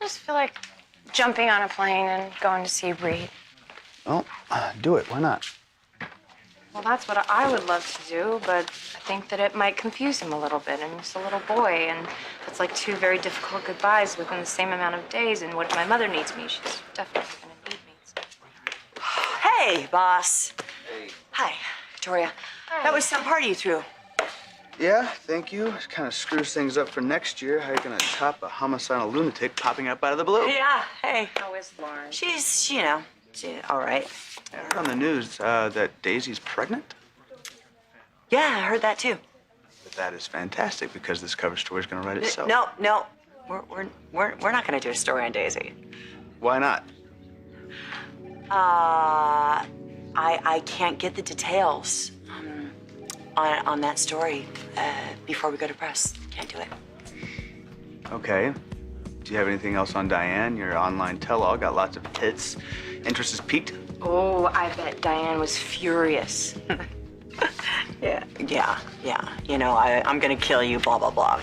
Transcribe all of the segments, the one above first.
I just feel like jumping on a plane and going to see Reed. Well, do it. Why not? Well, that's what I would love to do, but I think that it might confuse him a little bit. And he's a little boy, and it's like two very difficult goodbyes within the same amount of days. And what if my mother needs me? She's definitely going to need me. So. Hey, boss. Hey. Hi, Victoria. Hi. That was some party you threw. Yeah, thank you. It kind of screws things up for next year. How are you going to top a homicidal lunatic popping up out of the blue? Yeah, hey. How is Lauren? She's all right. I heard on the news that Daisy's pregnant. Yeah, I heard that too. But that is fantastic because this cover story is going to write itself. No. We're not gonna do a story on Daisy. Why not? I can't get the details on that story before we go to press. Can't do it. Okay. Do you have anything else on Diane? Your online tell-all got lots of hits. Interest is piqued. Oh, I bet Diane was furious. Yeah. You know, I'm gonna kill you, blah, blah, blah.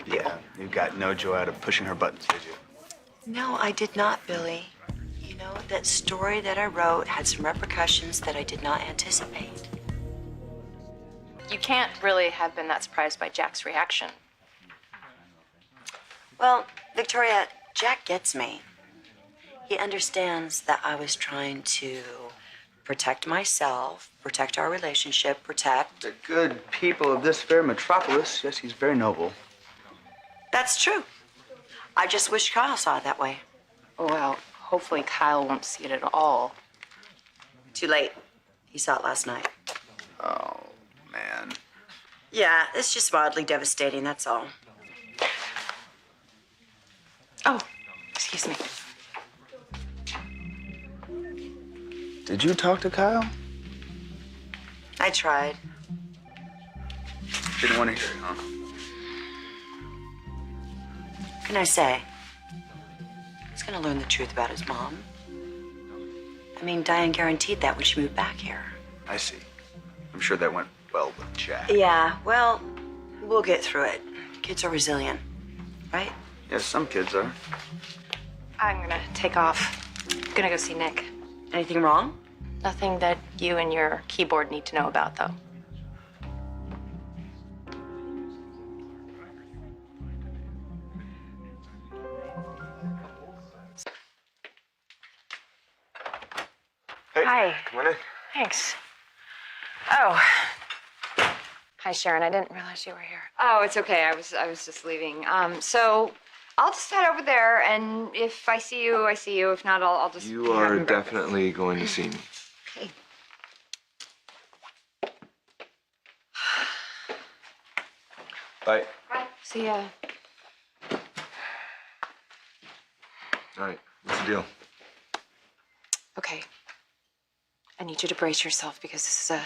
Yeah, you got no joy out of pushing her buttons, did you? No, I did not, Billy. You know, that story that I wrote had some repercussions that I did not anticipate. You can't really have been that surprised by Jack's reaction. Well, Victoria, Jack gets me. He understands that I was trying to protect myself, protect our relationship, protect... The good people of this fair metropolis, yes, he's very noble. That's true. I just wish Kyle saw it that way. Well, hopefully Kyle won't see it at all. Too late. He saw it last night. Oh, man. Yeah, it's just wildly devastating, that's all. Oh, excuse me. Did you talk to Kyle? I tried. Didn't want to hear it, huh? What can I say? He's gonna learn the truth about his mom. I mean, Diane guaranteed that when she moved back here. I see. I'm sure that went well with Jack. Yeah, well, we'll get through it. Kids are resilient, right? Yes, some kids are. I'm gonna take off. I'm gonna go see Nick. Anything wrong? Nothing that you and your keyboard need to know about, though. Hey, Hi. come on in. Thanks. Oh. Hi, Sharon. I didn't realize you were here. Oh, it's okay. I was just leaving. So I'll just head over there, and if I see you, I see you. If not, I'll just. You are definitely going to see me. Okay. Bye. Bye. See ya. All right, what's the deal? Okay. I need you to brace yourself because this is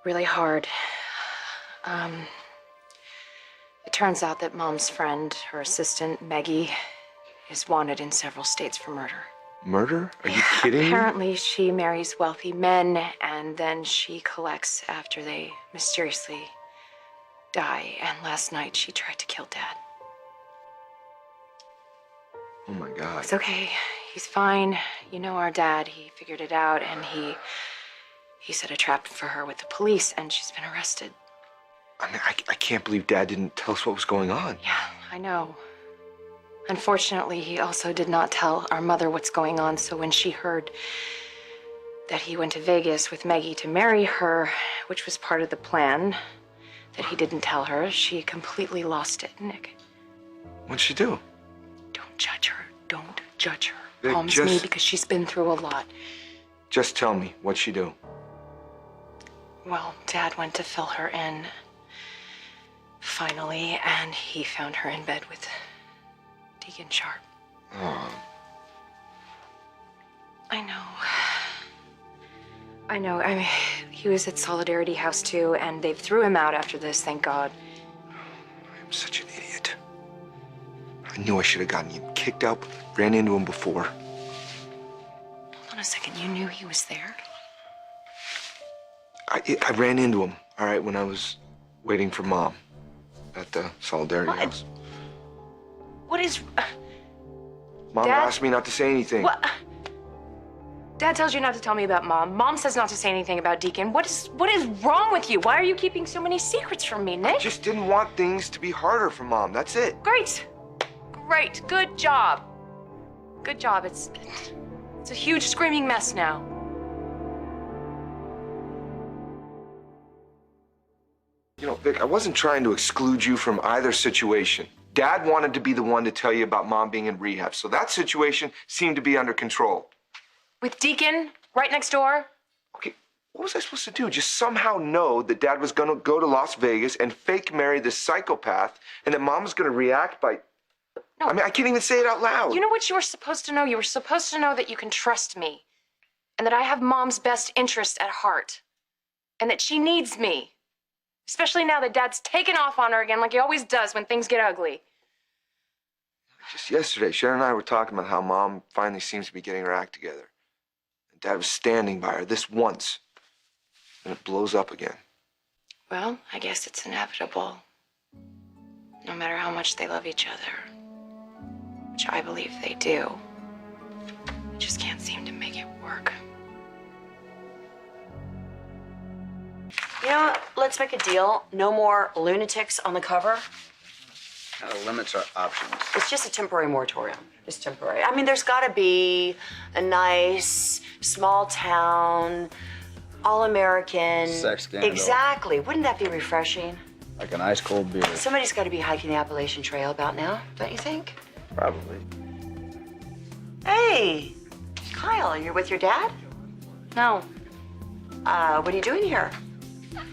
really hard. It turns out that Mom's friend, her assistant, Maggie, is wanted in several states for murder. Murder? Are you kidding me? Apparently, she marries wealthy men, and then she collects after they mysteriously die. And last night, she tried to kill Dad. Oh my God. It's okay. He's fine. You know our dad. He figured it out, and he set a trap for her with the police, and she's been arrested. I mean, I can't believe Dad didn't tell us what was going on. Yeah, I know. Unfortunately, he also did not tell our mother what's going on, so when she heard that he went to Vegas with Maggie to marry her, which was part of the plan that he didn't tell her, she completely lost it, Nick. What'd she do? Don't judge her. Don't judge her. Nick, Promise me, because she's been through a lot. Just tell me, what'd she do? Well, Dad went to fill her in, finally, and he found her in bed with Deacon Sharp. Oh. I know. I mean, he was at Solidarity House, too, and they threw him out after this, thank God. I'm such an idiot. I knew I should have gotten you kicked out, ran into him before. Hold on a second, you knew he was there? I ran into him, all right, when I was waiting for Mom at the Solidarity House. What is... Mom Dad? asked me not to say anything. What? Dad tells you not to tell me about Mom. Mom says not to say anything about Deacon. What is wrong with you? Why are you keeping so many secrets from me, Nick? Just didn't want things to be harder for Mom. That's it. Great. Great. Good job. Good job. It's a huge screaming mess now. You know, Vic, I wasn't trying to exclude you from either situation. Dad wanted to be the one to tell you about Mom being in rehab, so that situation seemed to be under control. With Deacon right next door? Okay, what was I supposed to do? Just somehow know that Dad was gonna go to Las Vegas and fake marry this psychopath, and that Mom was gonna react by... No. I mean, I can't even say it out loud. You know what you were supposed to know? You were supposed to know that you can trust me. And that I have Mom's best interest at heart. And that she needs me. Especially now that Dad's taken off on her again like he always does when things get ugly. Just yesterday, Sharon and I were talking about how Mom finally seems to be getting her act together. And Dad was standing by her this once, and it blows up again. Well, I guess it's inevitable. No matter how much they love each other. Which I believe they do. I just can't seem to make it work. You know what? Let's make a deal. No more lunatics on the cover. Limits our options. It's just a temporary moratorium. Just temporary. I mean, there's got to be a nice, small town, all-American... Sex scandal. Exactly. Wouldn't that be refreshing? Like an ice cold beer. Somebody's got to be hiking the Appalachian Trail about now, don't you think? Probably. Hey, Kyle, you're with your dad? No, What are you doing here?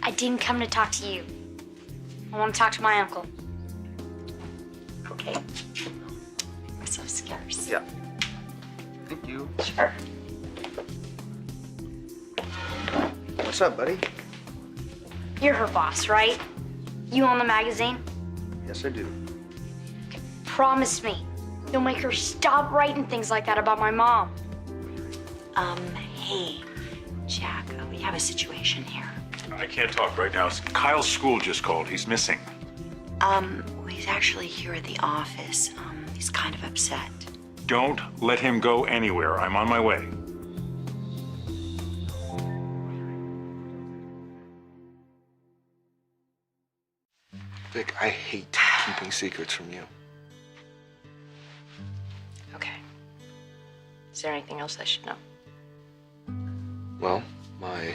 I didn't come to talk to you. I want to talk to my uncle. Okay. We're so scarce. Yeah. Thank you. Sure. What's up, buddy? You're her boss, right? You own the magazine? Yes, I do. Promise me you'll make her stop writing things like that about my mom. Hey, Jack, we have a situation here. I can't talk right now. Kyle's school just called. He's missing. He's actually here at the office. He's kind of upset. Don't let him go anywhere. I'm on my way. Vic, I hate keeping secrets from you. Okay. Is there anything else I should know? Well, my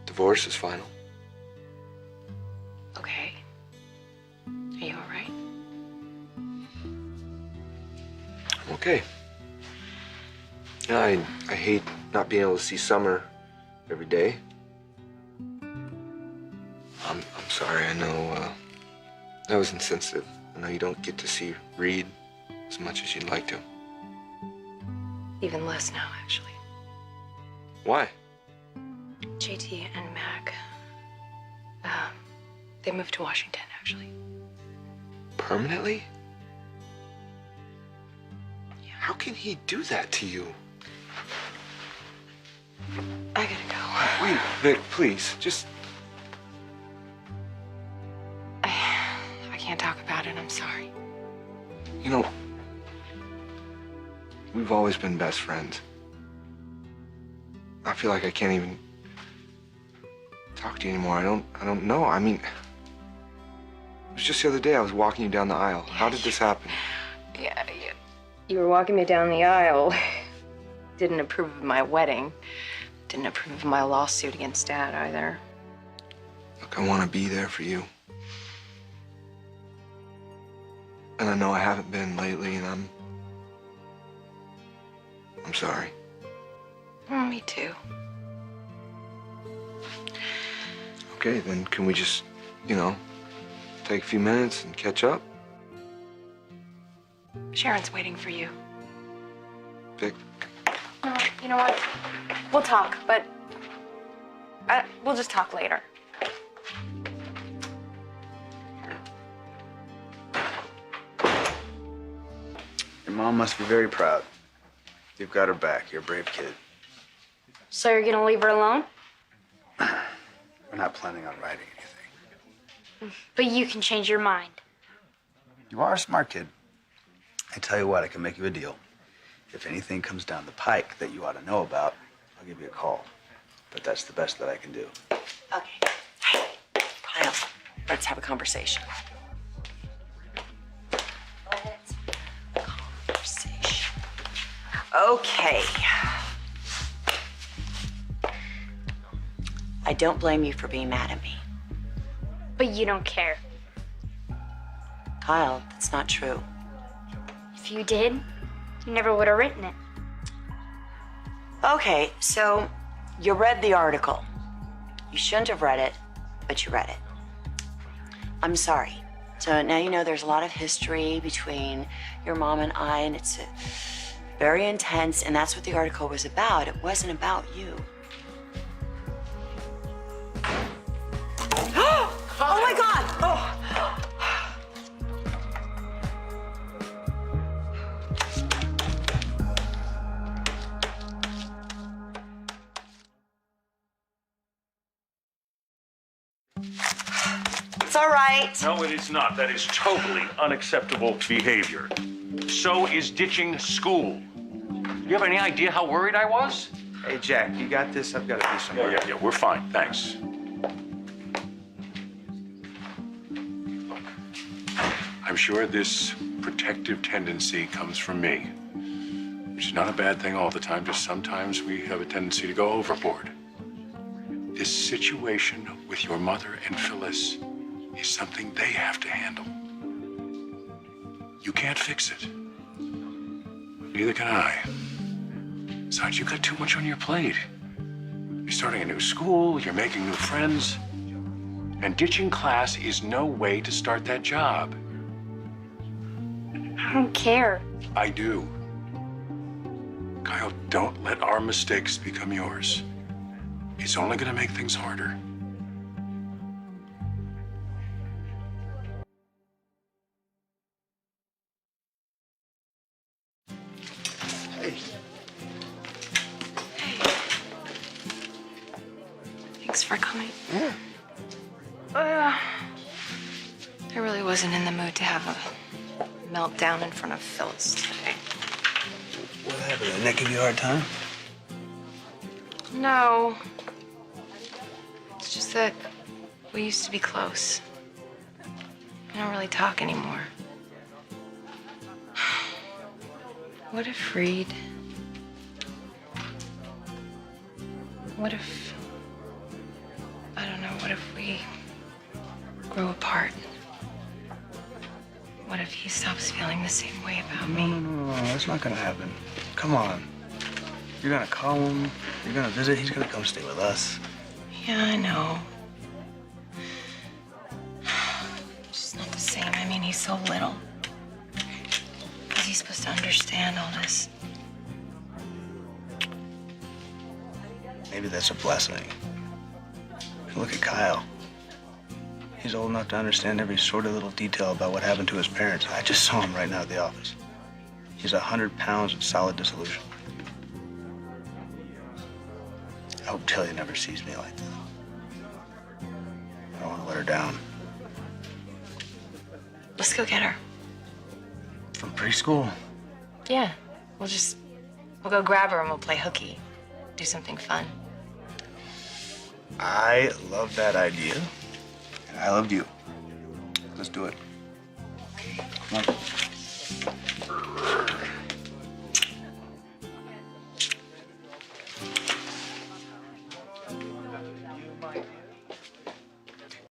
divorce is final. Okay. Are you all right? I'm okay. Yeah, I hate not being able to see Summer every day. I'm sorry. I know that was insensitive. I know you don't get to see Reed as much as you'd like to. Even less now, actually. Why? JT and Mac. They moved to Washington, actually. Permanently? How can he do that to you? I gotta go. Wait, Vic, please, just... I can't talk about it, I'm sorry. You know, we've always been best friends. I feel like I can't even talk to you anymore. I don't know. I mean, it was just the other day I was walking you down the aisle. How did this happen? Yeah, you were walking me down the aisle. Didn't approve of my wedding. Didn't approve of my lawsuit against Dad either. Look, I want to be there for you. And I know I haven't been lately, and I'm sorry. Me too. Okay, then can we just, take a few minutes and catch up? Sharon's waiting for you. Vic, No, you know what? We'll talk, but we'll just talk later. Your mom must be very proud. You've got her back. You're a brave kid. So you're gonna leave her alone? We're not planning on writing anything. But you can change your mind. You are a smart kid. I tell you what, I can make you a deal. If anything comes down the pike that you ought to know about, I'll give you a call. But that's the best that I can do. Okay. Hey, Kyle, let's have a conversation. Okay. I don't blame you for being mad at me. But you don't care. Kyle, that's not true. If you did, you never would have written it. Okay, so you read the article. You shouldn't have read it, but you read it. I'm sorry. So now you know there's a lot of history between your mom and I, and it's very intense, and that's what the article was about. It wasn't about you. Oh my God! Oh. It's all right. No, it is not. That is totally unacceptable behavior. So is ditching school. You have any idea how worried I was? Hey, Jack, you got this? I've got to do something. Yeah, we're fine. Thanks. I'm sure this protective tendency comes from me, which is not a bad thing all the time, just sometimes we have a tendency to go overboard. This situation with your mother and Phyllis is something they have to handle. You can't fix it. Neither can I. Besides, you've got too much on your plate. You're starting a new school, you're making new friends, and ditching class is no way to start that job. I don't care. I do. Kyle, don't let our mistakes become yours. It's only gonna make things harder. Hey. Thanks for coming. Yeah. I really wasn't in the mood to have a meltdown in front of Phyllis today. What happened? Did Nick give you a hard time? No. It's just that we used to be close. We don't really talk anymore. What if Reed? What if... I don't know, what if we grow apart? What if he stops feeling the same way about me? No, that's not gonna happen. Come on. You're gonna call him, you're gonna visit, he's gonna come stay with us. Yeah, I know. It's just not the same. I mean, he's so little. How's he supposed to understand all this? Maybe that's a blessing. Look at Kyle. He's old enough to understand every sort of little detail about what happened to his parents. I just saw him right now at the office. He's 100 pounds of solid dissolution. I hope Talia never sees me like that. I don't want to let her down. Let's go get her. From preschool? Yeah. We'll go grab her and we'll play hooky. Do something fun. I love that idea. And I loved you. Let's do it. Come on.